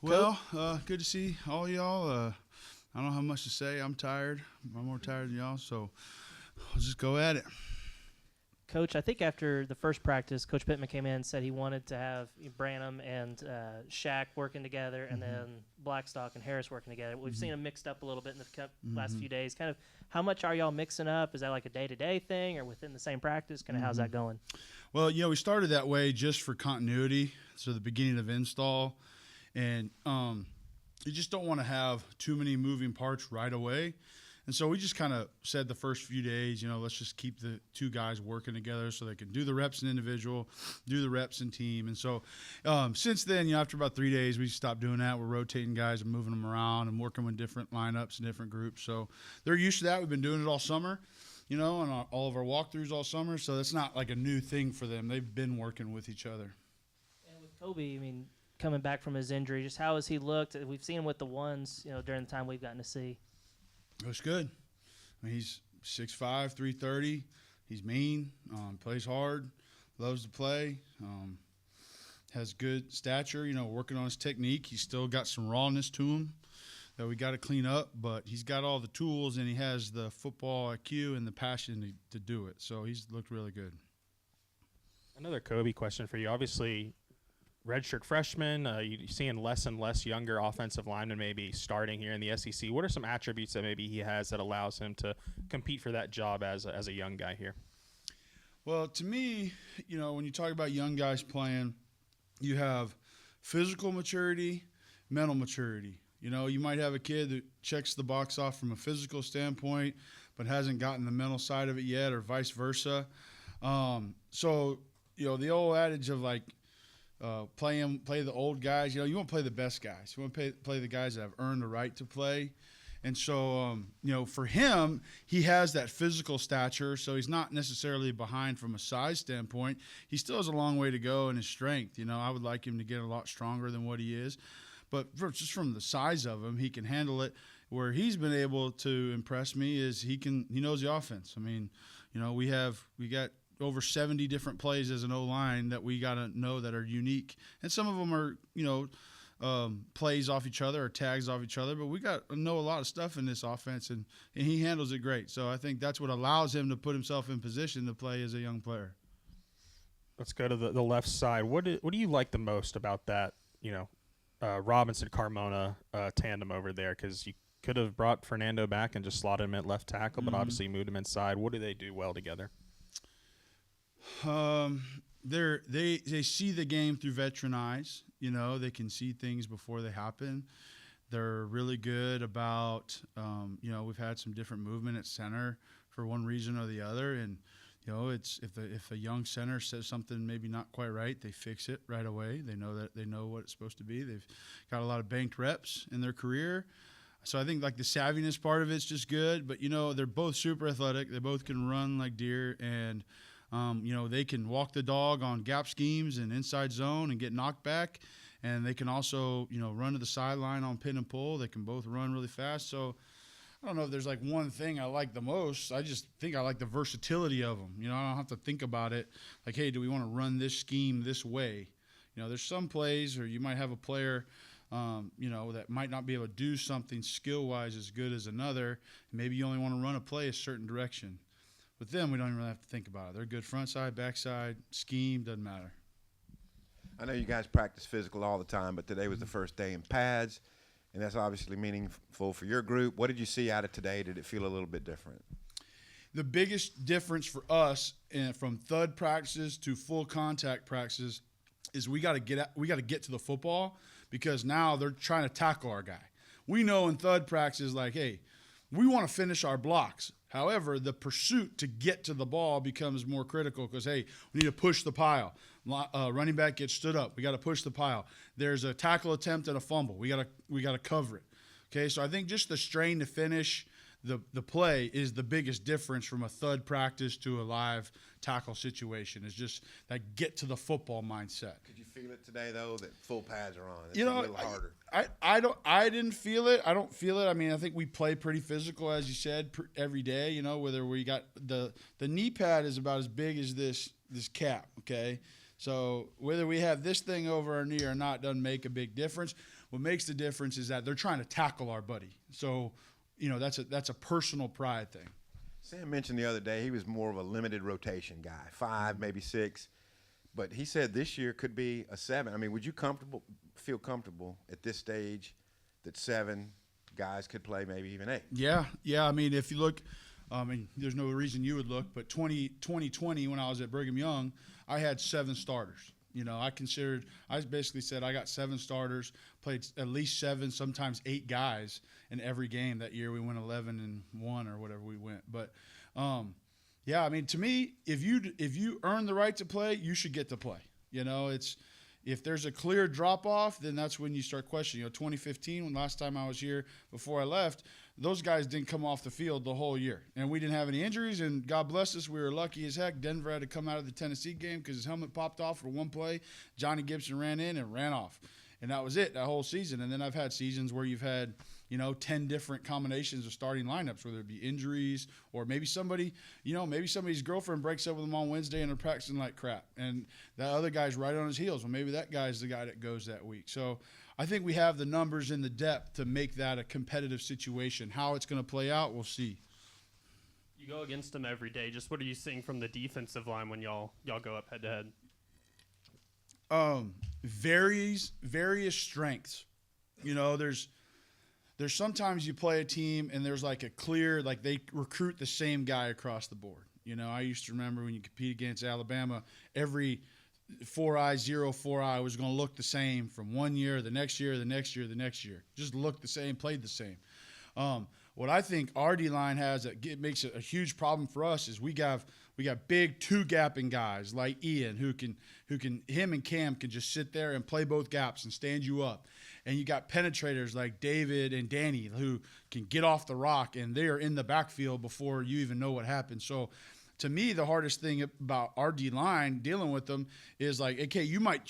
Well, good to see all y'all. I don't have much to say. I'm tired. I'm more tired than y'all, so I'll just go at it. Coach, I think after the first practice, Coach Pittman came in and said he wanted to have Branham and Shaq working together and then Blackstock and Harris working together. We've seen them mixed up a little bit in the last few days. Kind of how much are y'all mixing up? Is that like a day-to-day thing or within the same practice? Kind of how's that going? Well, we started that way just for continuity, so the beginning of install. And you just don't want to have too many moving parts right away. And so we just kind of said the first few days, let's just keep the two guys working together so they can do the reps in individual, do the reps in team. And so since then, after about 3 days, we stopped doing that. We're rotating guys and moving them around and working with different lineups and different groups. So they're used to that. We've been doing it all summer, and all of our walkthroughs all summer. So that's not like a new thing for them. They've been working with each other. And with Kobe, coming back from his injury, just how has he looked? We've seen him with the ones, during the time we've gotten to see. Looks good. He's 6'5", 330. He's mean, plays hard, loves to play, has good stature, working on his technique. He's still got some rawness to him that we got to clean up, but he's got all the tools and he has the football IQ and the passion to do it. So he's looked really good. Another Kobe question for you. Obviously, redshirt freshman, you're seeing less and less younger offensive linemen maybe starting here in the SEC. What are some attributes that maybe he has that allows him to compete for that job as a young guy here? Well, to me, when you talk about young guys playing, you have physical maturity, mental maturity. You might have a kid that checks the box off from a physical standpoint but hasn't gotten the mental side of it yet, or vice versa. So, the old adage of play the old guys. You want to play the best guys. You want to play the guys that have earned the right to play. And so, for him, he has that physical stature, so he's not necessarily behind from a size standpoint. He still has a long way to go in his strength. I would like him to get a lot stronger than what he is. But just from the size of him, he can handle it. Where he's been able to impress me is he knows the offense. We got over 70 different plays as an O-line that we got to know that are unique. And some of them are, plays off each other or tags off each other, but we got to know a lot of stuff in this offense, and he handles it great. So I think that's what allows him to put himself in position to play as a young player. Let's go to the left side. What do you like the most about that, Robinson-Carmona tandem over there? Because you could have brought Fernando back and just slotted him at left tackle, but obviously you moved him inside. What do they do well together? They see the game through veteran eyes. They can see things before they happen. They're really good about, we've had some different movement at center for one reason or the other, and it's if a young center says something maybe not quite right, they fix it right away. They know what it's supposed to be. They've got a lot of banked reps in their career. So I think the savviness part of it's just good, but they're both super athletic. They both can run like deer, and they can walk the dog on gap schemes and inside zone and get knocked back. And they can also, run to the sideline on pin and pull. They can both run really fast. So I don't know if there's one thing I like the most. I just think I like the versatility of them. I don't have to think about it hey, do we want to run this scheme this way? There's some plays, or you might have a player, that might not be able to do something skill-wise as good as another. Maybe you only want to run a play a certain direction. With them, we don't even really have to think about it. They're good front side, back side, scheme, doesn't matter. I know you guys practice physical all the time, but today was the first day in pads, and that's obviously meaningful for your group. What did you see out of today? Did it feel a little bit different? The biggest difference for us from thud practices to full contact practices is we got to get to the football, because now they're trying to tackle our guy. We know in thud practices, hey, we want to finish our blocks. However, the pursuit to get to the ball becomes more critical because, hey, we need to push the pile. Running back gets stood up. We got to push the pile. There's a tackle attempt and a fumble. We got to cover it. Okay, so I think just the strain to finish the play is the biggest difference from a thud practice to a live tackle situation. Is just that get to the football mindset. Did you feel it today though that full pads are on? It's a little harder. I didn't feel it. I don't feel it. I think we play pretty physical, as you said, every day. Whether we got the knee pad is about as big as this cap. Okay, so whether we have this thing over our knee or not doesn't make a big difference. what makes the difference is that they're trying to tackle our buddy. So, that's a personal pride thing. Sam mentioned the other day he was more of a limited rotation guy, 5, maybe 6. But he said this year could be a 7. I mean, would you feel comfortable at this stage that 7 guys could play, maybe even 8? Yeah. I mean, if you look, there's no reason you would look, but 2020 when I was at Brigham Young, I had 7 starters. I basically said I got 7 starters, played at least 7, sometimes 8 guys in every game that year. We went 11-1 or whatever we went. But, yeah, I mean, to me, if you earn the right to play, you should get to play. If there's a clear drop-off, then that's when you start questioning. 2015, when last time I was here before I left, those guys didn't come off the field the whole year. And we didn't have any injuries, and God bless us, we were lucky as heck. Denver had to come out of the Tennessee game because his helmet popped off for one play. Johnny Gibson ran in and ran off. And that was it, that whole season. And then I've had seasons where you've had, 10 different combinations of starting lineups, whether it be injuries or maybe somebody's girlfriend breaks up with them on Wednesday and they're practicing like crap. And that other guy's right on his heels. Well, maybe that guy's the guy that goes that week. So I think we have the numbers and the depth to make that a competitive situation. How it's going to play out, we'll see. You go against them every day. Just what are you seeing from the defensive line when y'all go up head to head? Various strengths. There's sometimes you play a team and there's like a clear, like they recruit the same guy across the board. I used to remember when you compete against Alabama, every 4-eye, 0-4-eye was going to look the same from one year, the next year, the next year, the next year. Just looked the same, played the same. What I think our D-line has that makes it a huge problem for us is we got big 2-gapping guys like Ian who can him and Cam can just sit there and play both gaps and stand you up. And you got penetrators like David and Danny who can get off the rock and they are in the backfield before you even know what happened. So to me, the hardest thing about our D-line dealing with them is like, okay, you might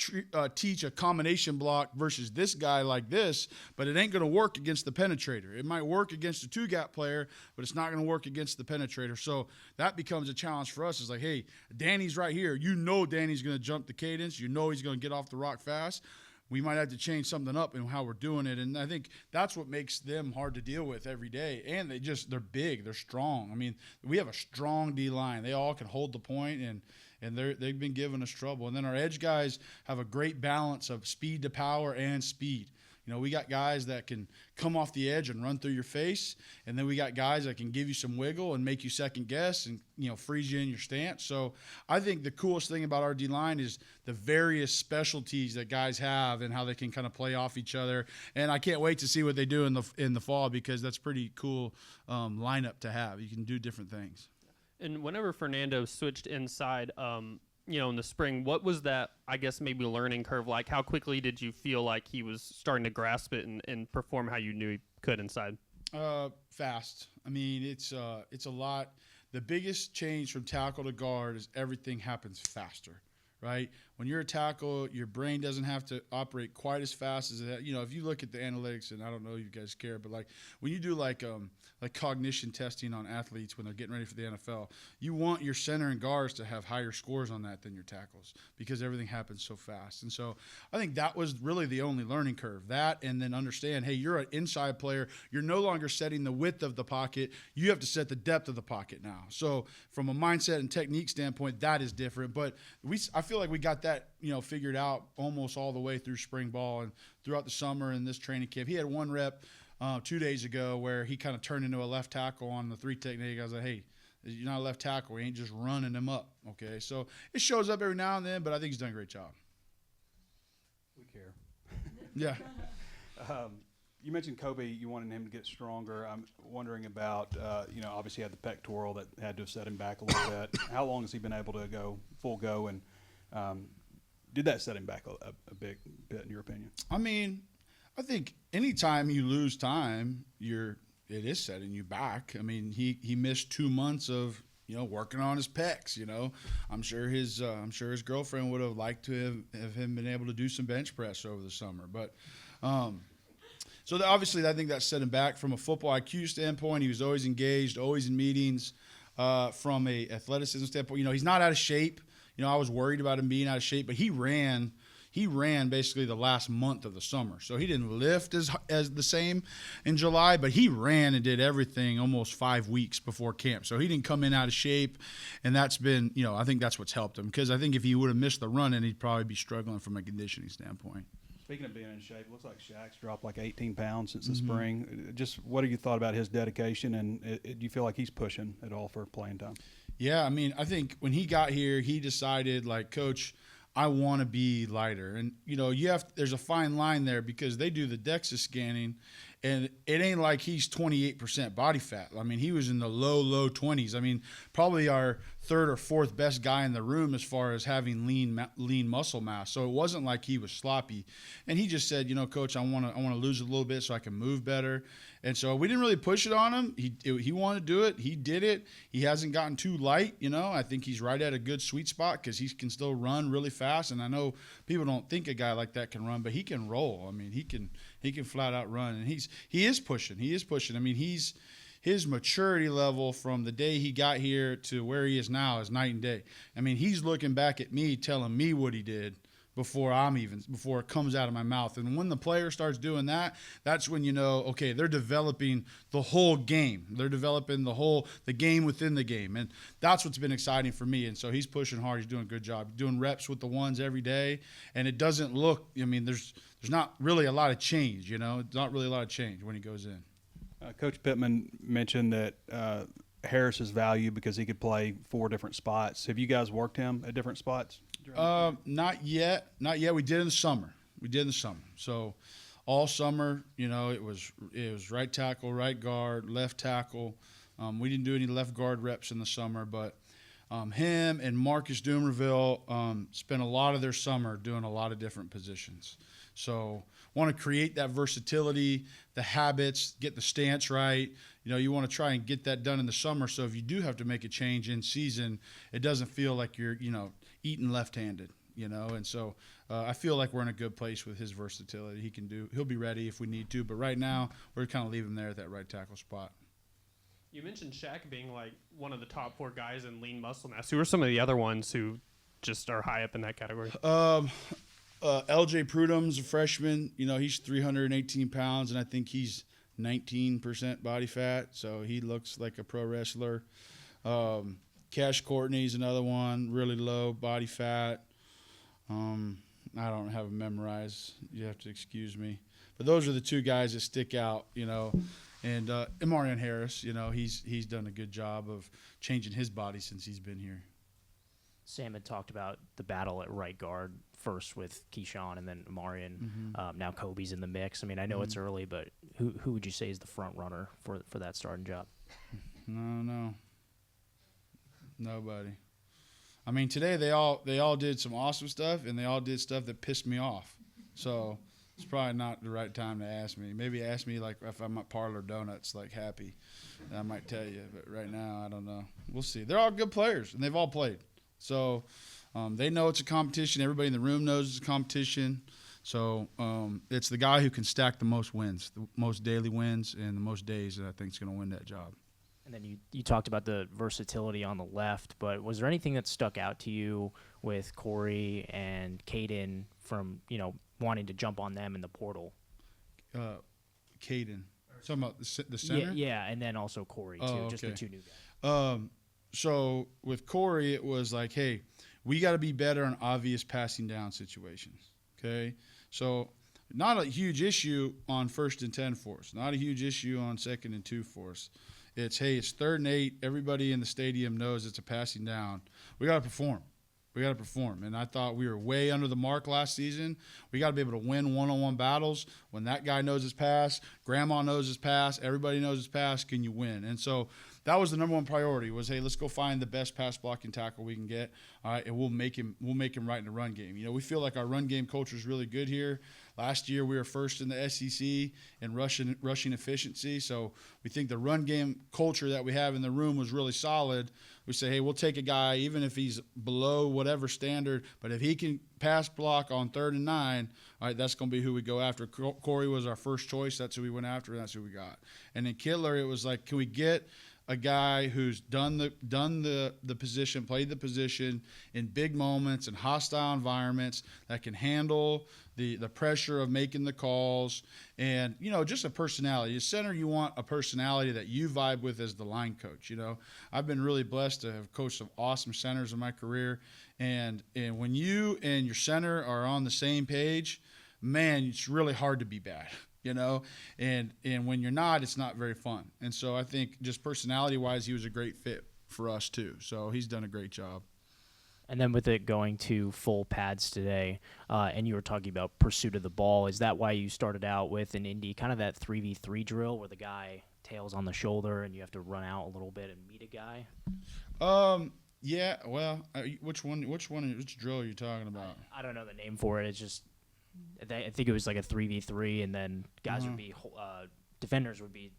teach a combination block versus this guy like this, but it ain't going to work against the penetrator. It might work against a 2-gap player, but it's not going to work against the penetrator. So that becomes a challenge for us. It's like, hey, Danny's right here. Danny's going to jump the cadence. He's going to get off the rock fast. We might have to change something up in how we're doing it. And I think that's what makes them hard to deal with every day. And they're big. They're strong. I mean, we have a strong D-line. They all can hold the point, and they've been giving us trouble. And then our edge guys have a great balance of speed to power and speed. We got guys that can come off the edge and run through your face, and then we got guys that can give you some wiggle and make you second guess and freeze you in your stance. So I think the coolest thing about our D-line is the various specialties that guys have and how they can kind of play off each other. And I can't wait to see what they do in the fall because that's pretty cool lineup to have. You can do different things. And whenever Fernando switched inside, in the spring, what was that, I guess, maybe learning curve like? How quickly did you feel like he was starting to grasp it and perform how you knew he could inside? Fast. I mean, it's a lot. The biggest change from tackle to guard is everything happens faster, right? When you're a tackle, your brain doesn't have to operate quite as fast as that. If you look at the analytics, and I don't know if you guys care, but like when you do like cognition testing on athletes when they're getting ready for the NFL, you want your center and guards to have higher scores on that than your tackles because everything happens so fast. And so I think that was really the only learning curve. That, and then understand, hey, you're an inside player. You're no longer setting the width of the pocket. You have to set the depth of the pocket now. So from a mindset and technique standpoint, that is different. But I feel like we got that figured out almost all the way through spring ball and throughout the summer and this training camp. He had one rep 2 days ago where he kind of turned into a left tackle on the 3 technique. I was like, hey, you're not a left tackle. He ain't just running him up, okay? So it shows up every now and then, but I think he's done a great job. We care. Yeah. You mentioned Kobe. You wanted him to get stronger. I'm wondering about, obviously he had the pectoral that had to have set him back a little bit. How long has he been able to go full go, and did that set him back a big bit in your opinion? I mean, I think anytime you lose time, it is setting you back. I mean, he missed 2 months of working on his pecs. I'm sure his girlfriend would have liked to have him been able to do some bench press over the summer. But so obviously, I think that set him back from a football IQ standpoint. He was always engaged, always in meetings. From a athleticism standpoint, he's not out of shape. I was worried about him being out of shape, but he ran he ran basically the last month of the summer. So he didn't lift as the same in July, but he ran and did everything almost 5 weeks before camp. So he didn't come in out of shape, and that's been, I think that's what's helped him, because I think if he would have missed the run, then he'd probably be struggling from a conditioning standpoint. Speaking of being in shape, it looks like Shaq's dropped like 18 pounds since the spring. Just what have you thought about his dedication, and do you feel like he's pushing at all for playing time? Yeah, I mean, I think when he got here, he decided, like, Coach, I want to be lighter. And, there's a fine line there, because they do the DEXA scanning, and it ain't like he's 28% body fat. I mean, he was in the low 20s. I mean, probably our third or fourth best guy in the room as far as having lean muscle mass. So it wasn't like he was sloppy. And he just said, Coach, I want to lose a little bit so I can move better. And so we didn't really push it on him. He wanted to do it. He did it. He hasn't gotten too light. I think he's right at a good sweet spot, because he can still run really fast. And I know people don't think a guy like that can run, but he can roll. I mean, he can flat out run, and he is pushing. I mean, his maturity level from the day he got here to where he is now is night and day. I mean, he's looking back at me, telling me what he did before it comes out of my mouth. And when the player starts doing that, that's when okay, they're developing the whole game. They're developing the game within the game. And that's what's been exciting for me. And so he's pushing hard. He's doing a good job. Doing reps with the ones every day. And it doesn't look, there's not really a lot of change, It's not really a lot of change when he goes in. Coach Pittman mentioned that Harris's value because he could play 4 different spots. Have you guys worked him at different spots? Not yet. We did in the summer. So all summer, it was right tackle, right guard, left tackle. We didn't do any left guard reps in the summer, but him and Marcus Doomerville spent a lot of their summer doing a lot of different positions. So want to create that versatility, the habits, get the stance right. You want to try and get that done in the summer, so if you do have to make a change in season, it doesn't feel like you're, eating left-handed, And so I feel like we're in a good place with his versatility. He'll be ready if we need to, but right now we're kind of leaving him there at that right tackle spot. You mentioned Shaq being like one of the top 4 guys in lean muscle mass. Who are some of the other ones who just are high up in that category? LJ Prudam's a freshman. He's 318 pounds, and I think he's 19% body fat, so he looks like a pro wrestler. Courtney's another one, really low body fat. I don't have them memorized. You have to excuse me. But those are the 2 guys that stick out, And Marion Harris, he's done a good job of changing his body since he's been here. Sam had talked about the battle at right guard, first with Keyshawn and then Marion. Now Kobe's in the mix. I mean, I know it's early, but who would you say is the front runner for that starting job? No. Nobody. I mean, today they all did some awesome stuff, and they all did stuff that pissed me off. So it's probably not the right time to ask me. Maybe ask me like if I'm at Parlor Donuts, like happy. I might tell you, but right now I don't know. We'll see. They're all good players, and they've all played. So they know it's a competition. Everybody in the room knows it's a competition. So it's the guy who can stack the most wins, the most daily wins, and the most days that I think is going to win that job. And then you talked about the versatility on the left, but was there anything that stuck out to you with Cory and Kade from, wanting to jump on them in the portal? Kade. Talking about the center? Yeah, and then also Cory, too, just the 2 new guys. So with Cory, it was like, hey, we got to be better on obvious passing down situations, okay? So not a huge issue on 1st and 10 for us, not a huge issue on 2nd and 2 for us. It's 3rd and 8. Everybody in the stadium knows it's a passing down. We got to perform. And I thought we were way under the mark last season. We got to be able to win one-on-one battles. When that guy knows his pass, grandma knows his pass, everybody knows his pass, can you win? And so that was the number one priority was, hey, let's go find the best pass blocking tackle we can get. All right, and we'll make him right in the run game. We feel like our run game culture is really good here. Last year we were first in the SEC in rushing efficiency. So we think the run game culture that we have in the room was really solid. We say, hey, we'll take a guy even if he's below whatever standard, but if he can pass block on 3rd and 9, all right, that's going to be who we go after. Cory was our first choice. That's who we went after, and that's who we got. And then Kittler, it was like, can we get a guy who's done the position, played the position in big moments and hostile environments, that can handle the pressure of making the calls, and just a personality. A center, you want a personality that you vibe with as the line coach. I've been really blessed to have coached some awesome centers in my career, and when you and your center are on the same page, man, it's really hard to be bad. And when you're not, it's not very fun. And so I think just personality-wise, he was a great fit for us too. So he's done a great job. And then with it going to full pads today, and you were talking about pursuit of the ball, is that why you started out with an Indy, kind of that 3v3 drill where the guy tails on the shoulder and you have to run out a little bit and meet a guy? Yeah. Well, which drill are you talking about? I don't know the name for it. It's just I think it was like a 3v3, and then guys would be defenders would be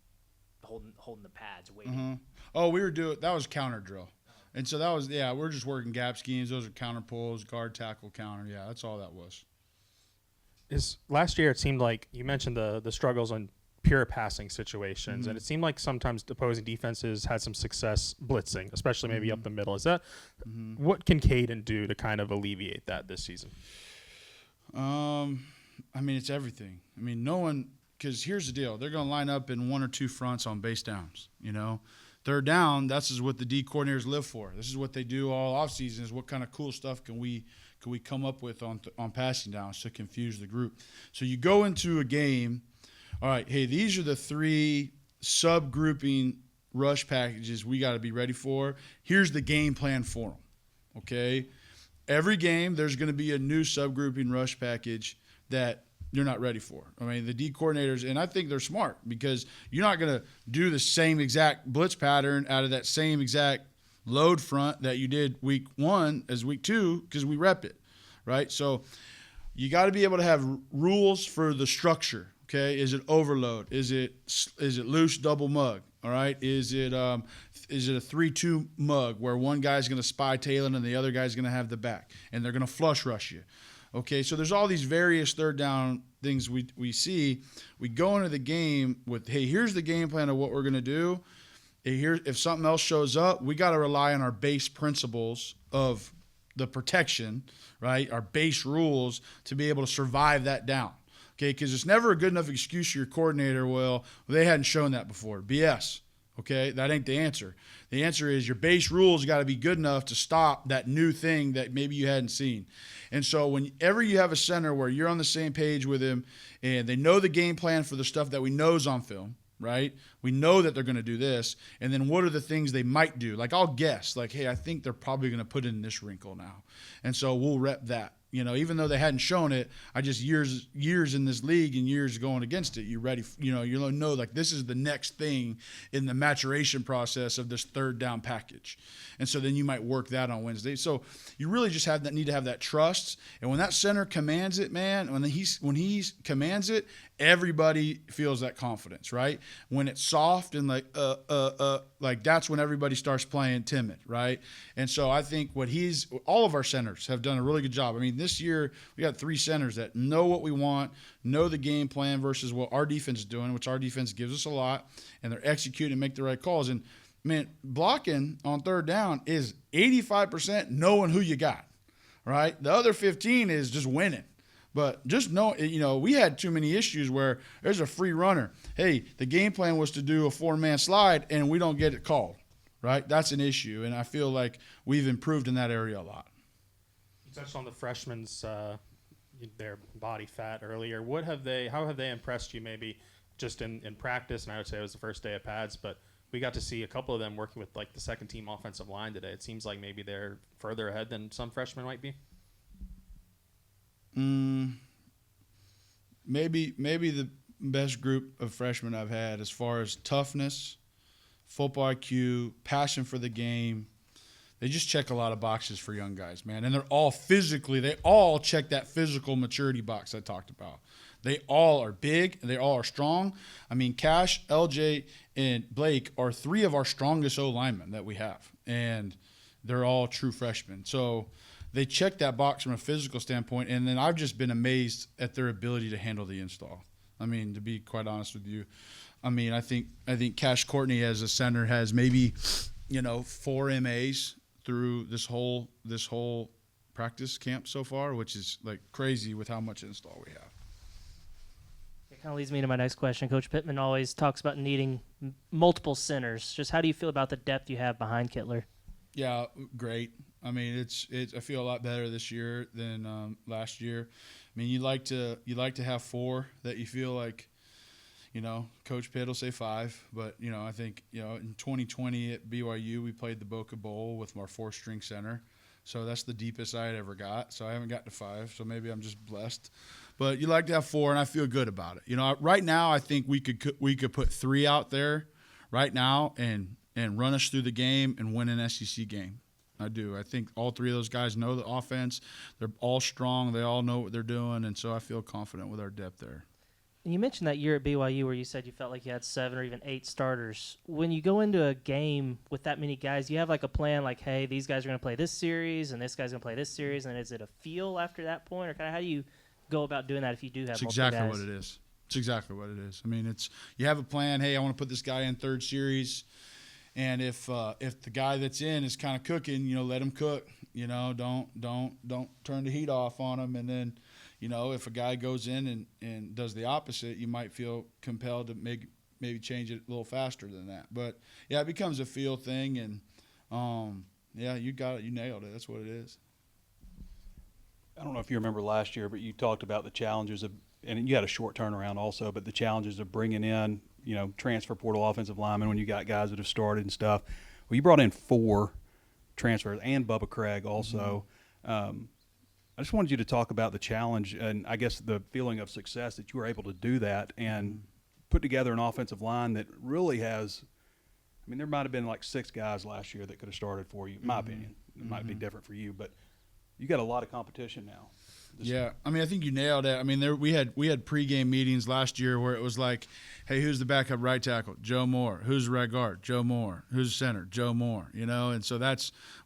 holding the pads, waiting. Oh, that was counter drill. And so that was, we're just working gap schemes. Those are counter pulls, guard, tackle, counter. Yeah, that's all that was. Last year, it seemed like you mentioned the struggles on pure passing situations, and it seemed like sometimes opposing defenses had some success blitzing, especially maybe up the middle. Is that what can Kade do to kind of alleviate that this season? It's everything. No one, because here's the deal. They're going to line up in one or two fronts on base downs, Third down, this is what the D coordinators live for. This is what they do all offseason, is what kind of cool stuff can we come up with on passing downs to confuse the group. So you go into a game, all right, hey, these are the 3 subgrouping rush packages we got to be ready for. Here's the game plan for them, okay? Every game, there's going to be a new subgrouping rush package that you're not ready for. The D coordinators, and I think they're smart, because you're not going to do the same exact blitz pattern out of that same exact load front that you did week 1 as week 2, because we rep it, right? So you got to be able to have rules for the structure, okay? Is it overload? Is it loose double mug? All right. Is it a 3-2 mug where one guy's going to spy tailing and the other guy's going to have the back, and they're going to flush rush you? Okay. So there's all these various third down things we see. We go into the game with, hey, here's the game plan of what we're going to do. If something else shows up, we got to rely on our base principles of the protection, right? Our base rules to be able to survive that down. Okay, because it's never a good enough excuse to your coordinator, well, they hadn't shown that before. BS, okay? That ain't the answer. The answer is your base rules got to be good enough to stop that new thing that maybe you hadn't seen. And so whenever you have a center where you're on the same page with him and they know the game plan for the stuff that we know is on film, right? We know that they're going to do this, and then what are the things they might do? Like, I'll guess, like, hey, I think they're probably going to put in this wrinkle now. And so we'll rep that. Even though they hadn't shown it, I just years in this league and years going against it, you're ready. You know, like this is the next thing in the maturation process of this third down package. And so then you might work that on Wednesday. So you really just need to have that trust. And when that center commands it, man, when he commands it, everybody feels that confidence, right? When it's soft and like that's when everybody starts playing timid, right? And so I think all of our centers have done a really good job. This year we got 3 centers that know what we want, know the game plan versus what our defense is doing, which our defense gives us a lot, and they're executing and make the right calls. And man, blocking on third down is 85% knowing who you got, right? The other 15 is just winning. But just know, we had too many issues where there's a free runner. Hey, the game plan was to do a 4-man slide, and we don't get it called, right? That's an issue, and I feel like we've improved in that area a lot. You touched on the freshmen's their body fat earlier. How have they impressed you? Maybe just in practice, and I would say it was the first day of pads, but we got to see a couple of them working with like the second team offensive line today. It seems like maybe they're further ahead than some freshmen might be. Maybe the best group of freshmen I've had as far as toughness, football IQ, passion for the game. They just check a lot of boxes for young guys, man. And they all check that physical maturity box I talked about. They all are big. They all are strong. Cash, LJ, and Blake are 3 of our strongest O-linemen that we have. And they're all true freshmen. So they check that box from a physical standpoint. And then I've just been amazed at their ability to handle the install. I mean, to be quite honest with you, I mean, I think Cash Courtney as a center has maybe, 4 MAs through this whole practice camp so far, which is like crazy with how much install we have. It kind of leads me to my next question. Coach Pittman always talks about needing multiple centers. Just how do you feel about the depth you have behind Kittler? Yeah, great. I mean, it's I feel a lot better this year than last year. I mean, you like to have 4 that you feel like, Coach Pitt will say 5, but I think in 2020 at BYU we played the Boca Bowl with our 4-string center, so that's the deepest I had ever got. So I haven't got to 5, so maybe I'm just blessed. But you like to have 4, and I feel good about it. Right now I think we could put 3 out there right now and run us through the game and win an SEC game. I do. I think all 3 of those guys know the offense. They're all strong. They all know what they're doing, and so I feel confident with our depth there. And you mentioned that year at BYU where you said you felt like you had 7 or even 8 starters. When you go into a game with that many guys, you have like a plan like, hey, these guys are going to play this series and this guy's going to play this series, and is it a feel after that point? Or kind of how do you go about doing that if you do have multiple guys? Exactly what it is. It's exactly what it is. I mean, you have a plan. Hey, I want to put this guy in 3rd series. And if the guy that's in is kind of cooking, let him cook. Don't turn the heat off on him. And then, if a guy goes in and does the opposite, you might feel compelled to maybe change it a little faster than that. But yeah, it becomes a feel thing. And yeah, you got it. You nailed it. That's what it is. I don't know if you remember last year, but you talked about the challenges of, and you had a short turnaround also, but the challenges of bringing in, transfer portal offensive linemen when you got guys that have started and stuff. Well, you brought in 4 transfers and Bubba Craig also. Mm-hmm. I just wanted you to talk about the challenge and I guess the feeling of success that you were able to do that and put together an offensive line that really has – I mean, there might have been like 6 guys last year that could have started for you, in my opinion. It might be different for you, but you got a lot of competition now. Yeah, I mean, I think you nailed it. I mean, we had pregame meetings last year where it was like, hey, who's the backup right tackle? Joe Moore. Who's the right guard? Joe Moore. Who's the center? Joe Moore. And so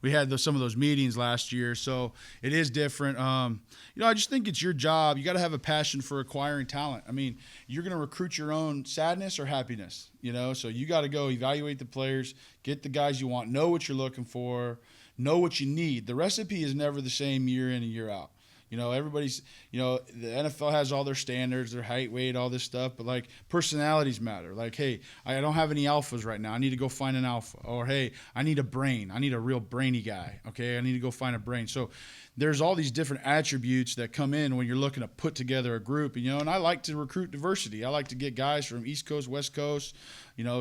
we had some of those meetings last year. So it is different. I just think it's your job. You got to have a passion for acquiring talent. I mean, you're going to recruit your own sadness or happiness. So you got to go evaluate the players, get the guys you want, know what you're looking for, know what you need. The recipe is never the same year in and year out. Everybody's, the NFL has all their standards, their height, weight, all this stuff, but like personalities matter. Like, hey, I don't have any alphas right now. I need to go find an alpha. Or, hey, I need a brain. I need a real brainy guy. Okay, I need to go find a brain. So there's all these different attributes that come in when you're looking to put together a group. And I like to recruit diversity. I like to get guys from East Coast, West Coast,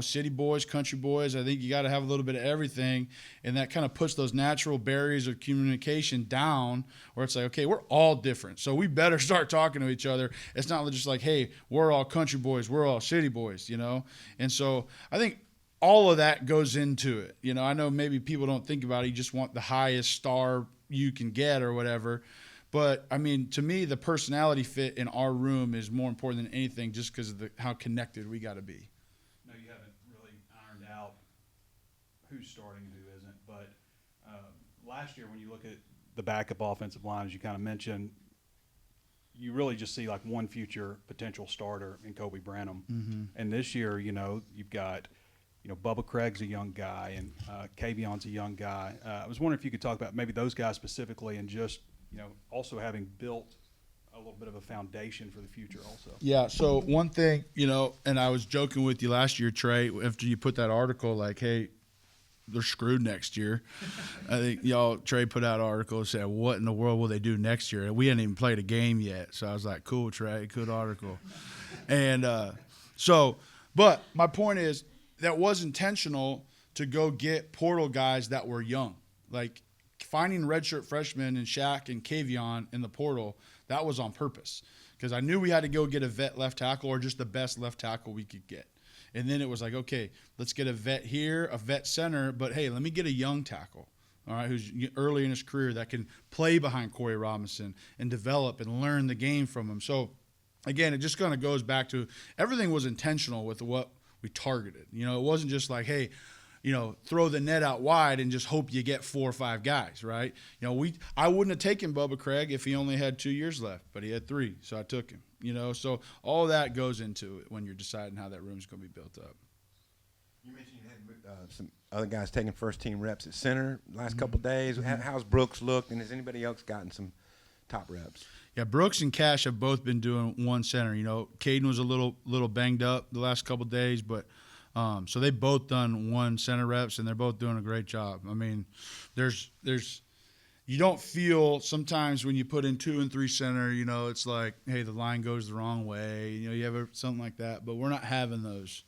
city boys, country boys. I think you got to have a little bit of everything, and that kind of puts those natural barriers of communication down where it's like, okay, we're all different, so we better start talking to each other. It's not just like, hey, we're all country boys, we're all city boys, And so I think all of that goes into it. I know maybe people don't think about it. You just want the highest star you can get or whatever. But, I mean, to me, the personality fit in our room is more important than anything just because of how connected we got to be. No, you haven't really ironed out who's starting and who isn't. But last year when you look at the backup offensive line, as you kind of mentioned, you really just see like one future potential starter in Kobe Branham. Mm-hmm. And this year, you've got – Bubba Craig's a young guy, and Kavion's a young guy. I was wondering if you could talk about maybe those guys specifically and just, also having built a little bit of a foundation for the future also. Yeah, so one thing, and I was joking with you last year, Trey, after you put that article, like, hey, they're screwed next year. I think Trey put out an article and said, what in the world will they do next year? And we hadn't even played a game yet. So I was like, cool, Trey, good article. And but my point is, that was intentional to go get portal guys that were young. Like finding redshirt freshmen and Shaq and Kavion in the portal, that was on purpose. Because I knew we had to go get a vet left tackle or just the best left tackle we could get. And then it was like, okay, let's get a vet here, a vet center, but hey, let me get a young tackle, all right, who's early in his career that can play behind Cory Robinson and develop and learn the game from him. So, again, it just kind of goes back to everything was intentional with what we targeted. It wasn't just like, hey, throw the net out wide and just hope you get 4 or 5 guys, right? I wouldn't have taken Bubba Craig if he only had 2 years left, but he had 3, so I took him. So all that goes into it when you're deciding how that room's going to be built up. You mentioned you had some other guys taking first-team reps at center last couple of days. How's Brooks looked, and has anybody else gotten some top reps? Yeah, Brooks and Cash have both been doing one center. Caden was a little banged up the last couple of days, but so they both done one center reps, and they're both doing a great job. I mean, there's you don't feel sometimes when you put in 2 and 3 center, it's like, hey, the line goes the wrong way. You have something like that, but we're not having those.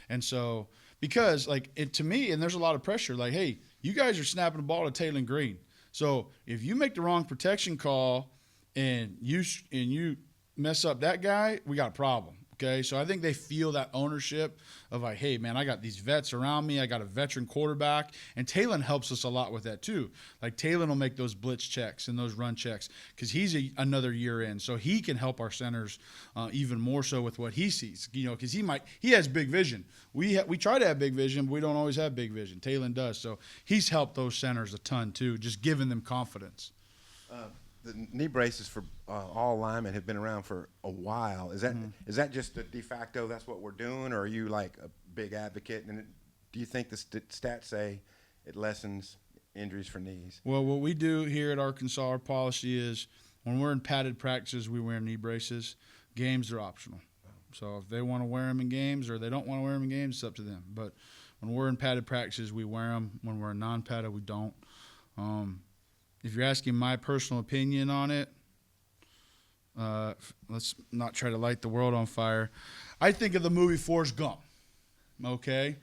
And so because to me, and there's a lot of pressure, like, hey, you guys are snapping the ball to Taylon Green. So if you make the wrong protection call and you mess up that guy, we got a problem. Okay, so I think they feel that ownership of like, hey, man, I got these vets around me. I got a veteran quarterback. And Taylon helps us a lot with that too. Like Taylon will make those blitz checks and those run checks because he's another year in. So he can help our centers even more so with what he sees, because he has big vision. We try to have big vision, but we don't always have big vision. Taylon does. So he's helped those centers a ton too, just giving them confidence. The knee braces for all linemen have been around for a while. Is that just a de facto? That's what we're doing, or are you like a big advocate? And do you think the stats say it lessens injuries for knees? Well, what we do here at Arkansas, our policy is when we're in padded practices, we wear knee braces. Games are optional. So if they want to wear them in games or they don't want to wear them in games, it's up to them. But when we're in padded practices, we wear them. When we're in non-padded, we don't. If you're asking my personal opinion on it, let's not try to light the world on fire. I think of the movie Forrest Gump, okay?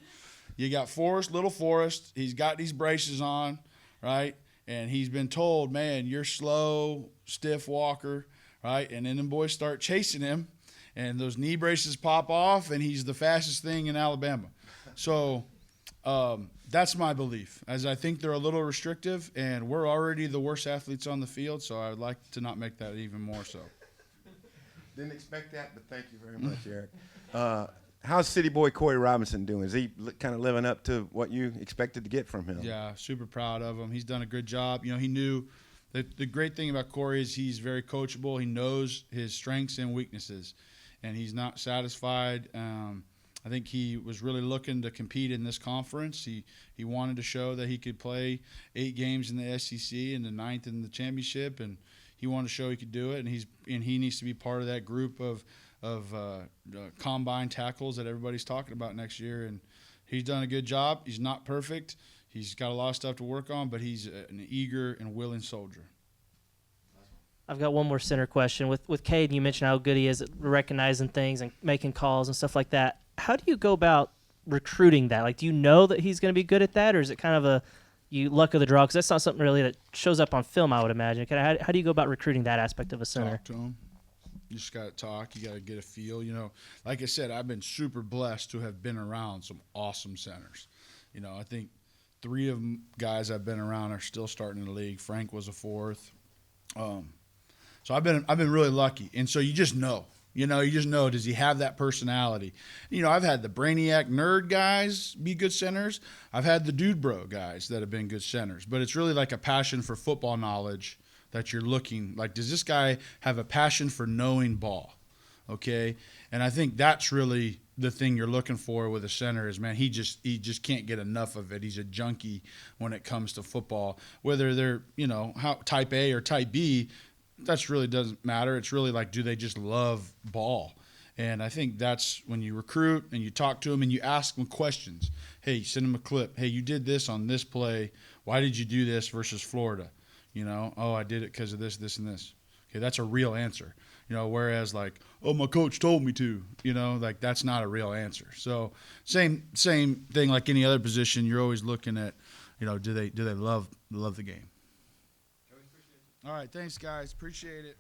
You got little Forrest. He's got these braces on, right? And he's been told, man, you're slow, stiff walker, right? And then the boys start chasing him, and those knee braces pop off, and he's the fastest thing in Alabama. So that's my belief, as I think they're a little restrictive, and we're already the worst athletes on the field, so I would like to not make that even more so. Didn't expect that, but thank you very much, Eric. How's City Boy Cory Robinson doing? Is he kind of living up to what you expected to get from him? Yeah, super proud of him. He's done a good job. He knew that the great thing about Cory is he's very coachable. He knows his strengths and weaknesses, and he's not satisfied. I think he was really looking to compete in this conference. He wanted to show that he could play 8 games in the SEC and the 9th in the championship, and he wanted to show he could do it. And he needs to be part of that group of combine tackles that everybody's talking about next year. And he's done a good job. He's not perfect. He's got a lot of stuff to work on, but he's an eager and willing soldier. I've got one more center question. With Kade, you mentioned how good he is at recognizing things and making calls and stuff like that. How do you go about recruiting that? Like, do you know that he's going to be good at that, or is it kind of luck of the draw? Because that's not something really that shows up on film, I would imagine. How do you go about recruiting that aspect of a center? Talk to him. You just got to talk. You got to get a feel. Like I said, I've been super blessed to have been around some awesome centers. I think 3 of them guys I've been around are still starting in the league. Frank was a 4th. So I've been really lucky. And so you just know. Does he have that personality? I've had the brainiac nerd guys be good centers. I've had the dude bro guys that have been good centers. But it's really like a passion for football knowledge that you're looking. Like, does this guy have a passion for knowing ball? Okay? And I think that's really the thing you're looking for with a center is, man, he just can't get enough of it. He's a junkie when it comes to football. Whether they're, type A or type B, that's really doesn't matter. It's really like, do they just love ball? And I think that's when you recruit and you talk to them and you ask them questions. Hey, send them a clip. Hey, you did this on this play. Why did you do this versus Florida? Oh, I did it because of this, this, and this. Okay, that's a real answer. Whereas like, oh, my coach told me to. Like that's not a real answer. So same thing like any other position. You're always looking at, do they love the game? All right, thanks, guys. Appreciate it.